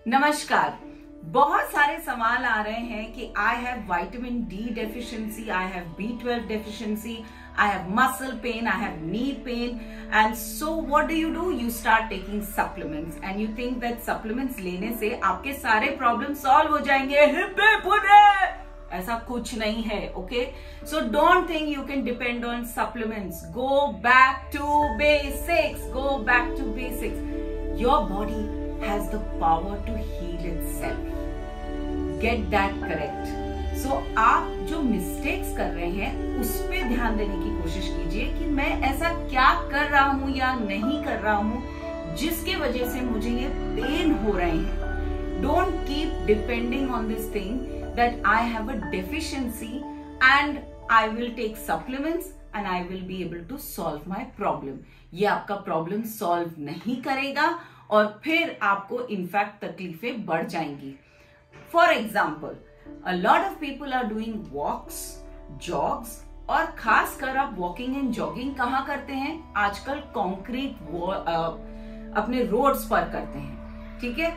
नमस्कार। बहुत सारे सवाल आ रहे हैं कि I have vitamin D deficiency, I have B12 deficiency, I have muscle pain, I have knee pain, and so what do? You start taking supplements and you think that supplements लेने से आपके सारे प्रॉब्लम सॉल्व हो जाएंगे। Hippie पूरे ऐसा कुछ नहीं है, okay? So don't think you can depend on supplements. Go back to basics. Go back to basics. Your body has the power to heal itself. Get that correct. So आप जो mistakes कर रहे हैं उस पे ध्यान देने की कोशिश कीजिए कि मैं ऐसा क्या कर रहा हूं या नहीं कर रहा हूं जिसके वजह से मुझे ये पेन हो रहे हैं। Don't keep depending on this thing that I have a deficiency and I will take supplements and I will be able to solve my problem. ये आपका प्रॉब्लम सॉल्व नहीं करेगा और फिर आपको इनफैक्ट तकलीफें बढ़ जाएंगी। For example, A lot of people are doing walks, jogs, और खासकर आप वॉकिंग एंड जॉगिंग कहाँ करते हैं? आजकल कंक्रीट अपने रोड्स पर करते हैं, ठीक है?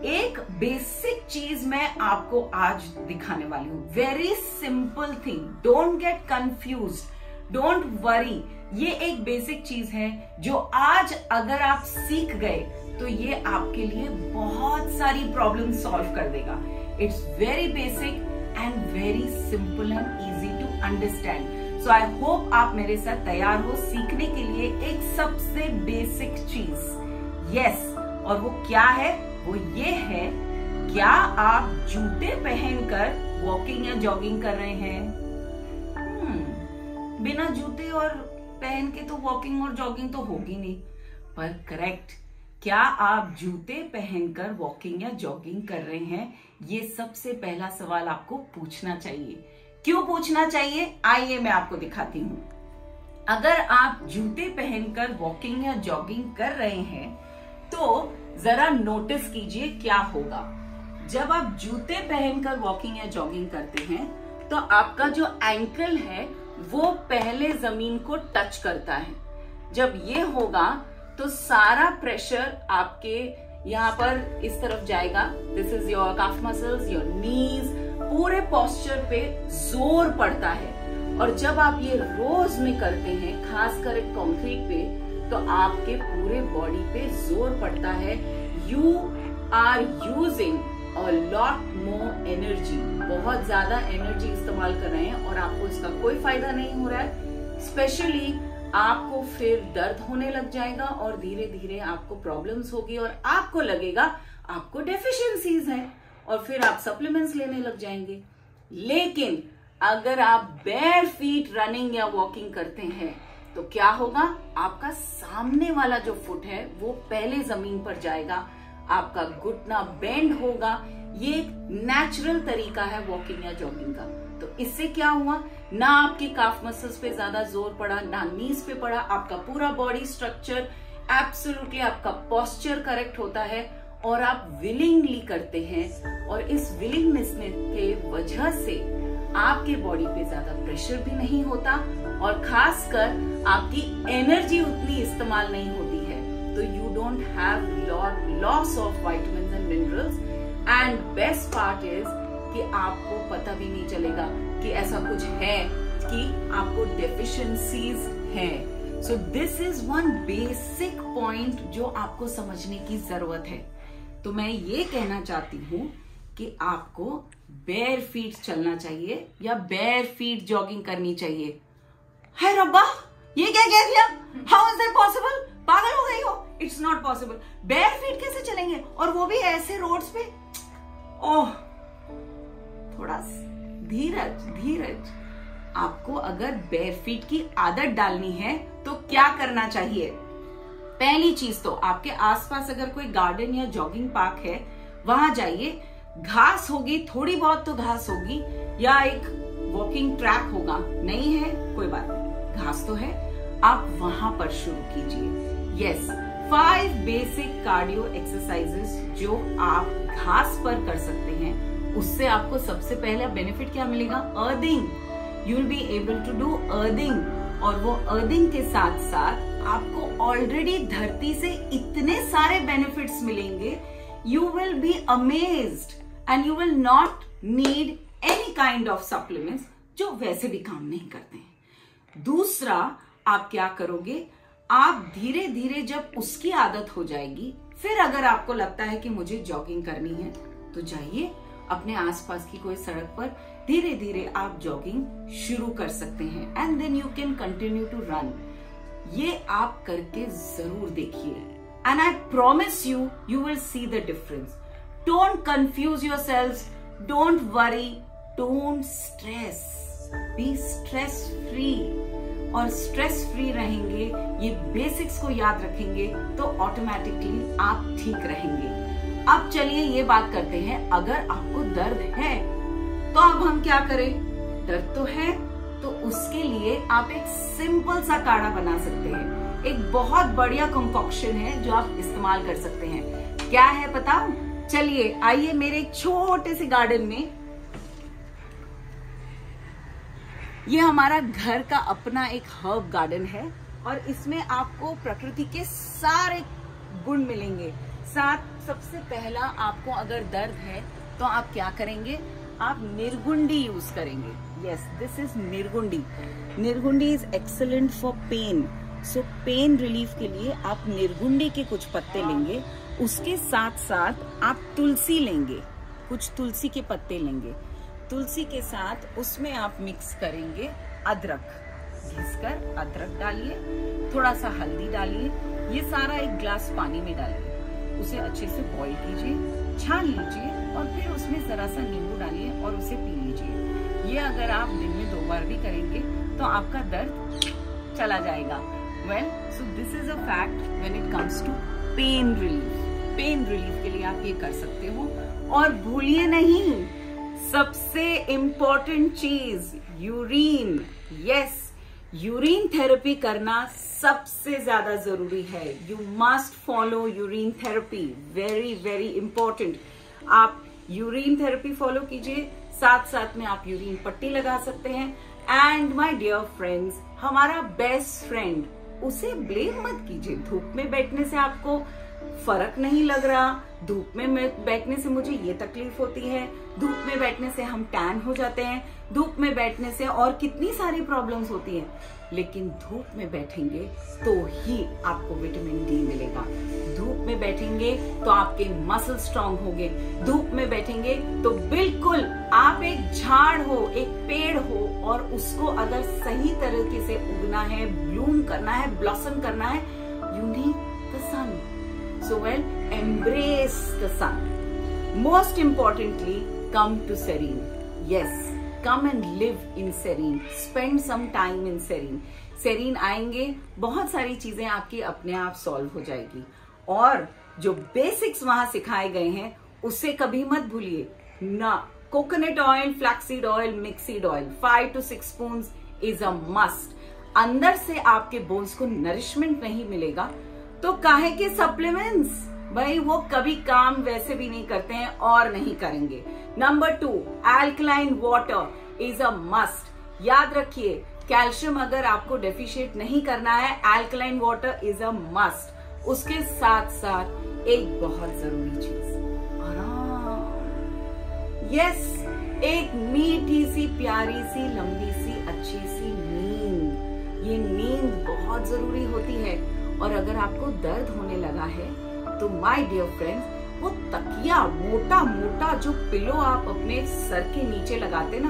एक बेसिक चीज मैं आपको आज दिखाने वाली हूँ। Very simple thing, don't get confused, don't worry. ये एक बेसिक चीज है जो आज अगर आप सीख गए तो ये आपके लिए बहुत सारी प्रॉब्लम सॉल्व कर देगा। It's very basic and very simple and easy to understand. So I hope आप मेरे साथ तैयार हो सीखने के लिए एक सबसे बेसिक चीज। Yes, और वो क्या है? वो ये है, क्या आप जूते पहनकर वॉकिंग या जॉगिंग कर रहे हैं? बिना जूते और पहन के तो वॉकिंग और जॉगिंग तो होगी नहीं। पर करेक्ट, क्या आप जूते पहनकर वॉकिंग या जॉगिंग कर रहे हैं? ये सबसे पहला सवाल आपको पूछना चाहिए। क्यों पूछना चाहिए? आइए मैं आपको दिखाती हूं। अगर आप जूते पहनकर वॉकिंग या जॉगिंग कर रहे हैं तो जरा नोटिस कीजिए क्या होगा। जब आप जूते पहनकर वॉकिंग या जॉगिंग करते हैं तो आपका जो एंकल है वो पहले जमीन को टच करता है। जब ये होगा तो सारा प्रेशर आपके यहाँ पर इस तरफ जाएगा। This is your calf muscles, your knees, पूरे पोस्चर पे जोर पड़ता है। और जब आप ये रोज में करते हैं, खासकर एक कंक्रीट पे, तो आपके पूरे बॉडी पे जोर पड़ता है। You are using a lot more energy, बहुत ज्यादा एनर्जी इस्तेमाल कर रहे हैं और आपको इसका कोई फायदा नहीं हो रहा है। स्पेशली आपको फिर दर्द होने लग जाएगा और धीरे धीरे आपको प्रॉब्लम्स होगी और आपको लगेगा आपको डेफिशिएंसीज हैं और फिर आप सप्लीमेंट्स लेने लग जाएंगे। लेकिन अगर आप बेयर फीट रनिंग या वॉकिंग करते हैं तो क्या होगा? आपका सामने वाला जो फुट है वो पहले जमीन पर जाएगा, आपका घुटना बेंड होगा। ये एक नेचुरल तरीका है वॉकिंग या जॉगिंग का। तो इससे क्या हुआ? ना आपके काफ मसल्स पे ज्यादा जोर पड़ा, ना नीज पे पड़ा, आपका पूरा बॉडी स्ट्रक्चर एब्सोल्युटली, आपका पोस्चर करेक्ट होता है और आप विलिंगली करते हैं। और इस विलिंगनेस के वजह से आपके बॉडी पे ज्यादा प्रेशर भी नहीं होता और खासकर आपकी एनर्जी उतनी इस्तेमाल नहीं होती है। तो you don't have loss of vitamins and minerals and best part is कि आपको पता भी नहीं चलेगा कि ऐसा कुछ है कि आपको डेफिशिएंसीज हैं। सो this is one basic point जो आपको समझने की जरूरत है। तो मैं ये कहना चाहती हूँ कि आपको बेयर फीट चलना चाहिए या बेयर फीट जॉगिंग करनी चाहिए। है रब्बा, ये क्या कह दिया? How is that possible? पागल हो गई हो? It's not possible. Bare feet कैसे चलेंगे और वो भी ऐसे रोड्स पे? ओह, थोड़ा धीरज धीरज। आपको अगर बेयर फीट की आदत डालनी है तो क्या करना चाहिए? पहली चीज तो आपके आसपास अगर कोई गार्डन या जॉगिंग पार्क है वहां जाइए। घास होगी, थोड़ी बहुत तो घास होगी, या एक वॉकिंग ट्रैक होगा। नहीं है कोई बात नहीं, घास तो है, आप वहां पर शुरू कीजिए। यस, 5 बेसिक कार्डियो एक्सरसाइजेस जो आप घास पर कर सकते हैं। उससे आपको सबसे पहला बेनिफिट क्या मिलेगा? Earthing. You will be able to do earthing और वो अर्थिंग के साथ साथ आपको ऑलरेडी धरती से इतने सारे बेनिफिट्स मिलेंगे you will be amazed and you will not need any kind of supplements जो वैसे भी काम नहीं करते हैं। दूसरा, आप क्या करोगे, आप धीरे धीरे जब उसकी आदत हो जाएगी, फिर अगर आपको लगता है कि मुझे जॉगिंग करनी है तो जाइए अपने आसपास की कोई सड़क पर धीरे धीरे आप जॉगिंग शुरू कर सकते हैं and then you can continue to run. ये आप करके जरूर देखिए and I promise you, you will see the difference. Don't confuse yourselves, don't worry, don't stress, be stress free. और स्ट्रेस फ्री रहेंगे, ये बेसिक्स को याद रखेंगे तो ऑटोमेटिकली आप ठीक रहेंगे। अब चलिए ये बात करते हैं, अगर आपको दर्द है तो अब हम क्या करें। दर्द तो है तो उसके लिए आप एक सिंपल सा काढ़ा बना सकते हैं। एक बहुत बढ़िया कंकॉक्शन है जो आप इस्तेमाल कर सकते हैं। क्या है पता? चलिए आइए मेरे एक छोटे से गार्डन में, ये हमारा घर का अपना एक हर्ब गार्डन है और इसमें आपको प्रकृति के सारे गुण मिलेंगे। सबसे पहला, आपको अगर दर्द है तो आप क्या करेंगे, आप निर्गुंडी यूज करेंगे। Yes, this is nirgundi. Nirgundi is excellent for pain. So pain relief के लिए आप निर्गुंडी के कुछ पत्ते लेंगे, उसके साथ साथ आप तुलसी लेंगे, कुछ तुलसी के पत्ते लेंगे। तुलसी के साथ उसमें आप मिक्स करेंगे अदरक, घिसकर अदरक डालिए, थोड़ा सा हल्दी डालिए, ये सारा एक ग्लास पानी में डालिए, उसे अच्छे से बॉईल कीजिए, छान लीजिए और फिर उसमें जरा सा नींबू डालिए और उसे पी लीजिए। ये अगर आप दिन में 2 बार भी करेंगे तो आपका दर्द चला जाएगा। Well, so this is a fact when it comes to pain relief. Pain relief के लिए आप ये कर सकते हो। और भूलिए नहीं, सबसे इम्पोर्टेंट चीज, यूरिन। यस, यूरिन थेरेपी करना सबसे ज्यादा जरूरी है। You must follow urine therapy, very very important. आप यूरिन थेरेपी फॉलो कीजिए, साथ साथ में आप यूरिन पट्टी लगा सकते हैं। एंड माय डियर फ्रेंड्स, हमारा बेस्ट फ्रेंड, उसे ब्लेम मत कीजिए। धूप में बैठने से आपको फर्क नहीं लग रहा, धूप में बैठने से मुझे ये तकलीफ होती है, धूप में बैठने से हम टैन हो जाते हैं, धूप में बैठने से और कितनी सारी प्रॉब्लम्स होती हैं, लेकिन धूप में बैठेंगे तो ही आपको विटामिन डी मिलेगा। धूप में बैठेंगे तो आपके मसल स्ट्रांग होंगे। धूप में बैठेंगे तो बिल्कुल आप एक झाड़ हो, एक पेड़ हो, और उसको अगर सही तरीके से उगना है, ब्लूम करना है, ब्लॉसम करना है, you need the sun. So well, embrace the sun. Most importantly, come to Serene. Yes, come and live in Serene. Spend some time in Serene. Serene आएंगे, बहुत सारी चीजें आपकी अपने आप सॉल्व हो जाएगी। और जो बेसिक्स वहां सिखाए गए हैं उसे कभी मत भूलिए ना। Coconut oil, flaxseed oil, mixed oil 5 to 6 spoons is a must. अंदर से आपके बोन्स को नरिशमेंट नहीं मिलेगा तो काहे के सप्लीमेंट्स, भाई वो कभी काम वैसे भी नहीं करते हैं और नहीं करेंगे। Number 2, alkaline water is a must. याद रखिए, कैल्शियम अगर आपको डेफिशिएट नहीं करना है, alkaline water is a must. उसके साथ साथ एक बहुत जरूरी चीज, आराम। यस, एक मीठी सी, प्यारी सी, लंबी सी, अच्छी सी नींद। ये नींद बहुत जरूरी होती है। और अगर आपको दर्द होने लगा है तो माय डियर फ्रेंड्स, वो तकिया, मोटा मोटा जो पिलो आप अपने सर के नीचे लगाते ना,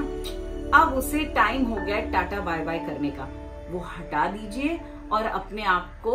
अब उसे टाइम हो गया टाटा बाय बाय करने का। वो हटा दीजिए और अपने आप को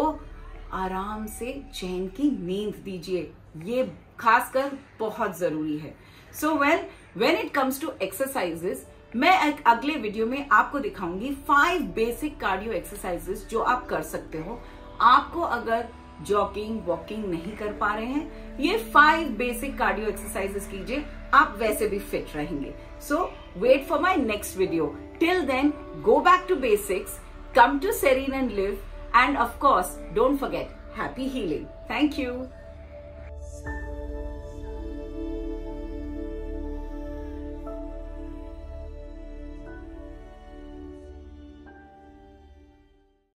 आराम से चैन की नींद दीजिए। ये खासकर बहुत जरूरी है। So well, when it comes to exercises, मैं एक अगले वीडियो में आपको दिखाऊंगी 5 बेसिक कार्डियो एक्सरसाइजेस जो आप कर सकते हो। आपको अगर जॉगिंग, वॉकिंग नहीं कर पा रहे हैं, ये 5 बेसिक कार्डियो एक्सरसाइजेस कीजिए, आप वैसे भी फिट रहेंगे। So wait for my next video. Till then, go back to basics, come to Serene and live, and of course, don't forget, happy healing. Thank you.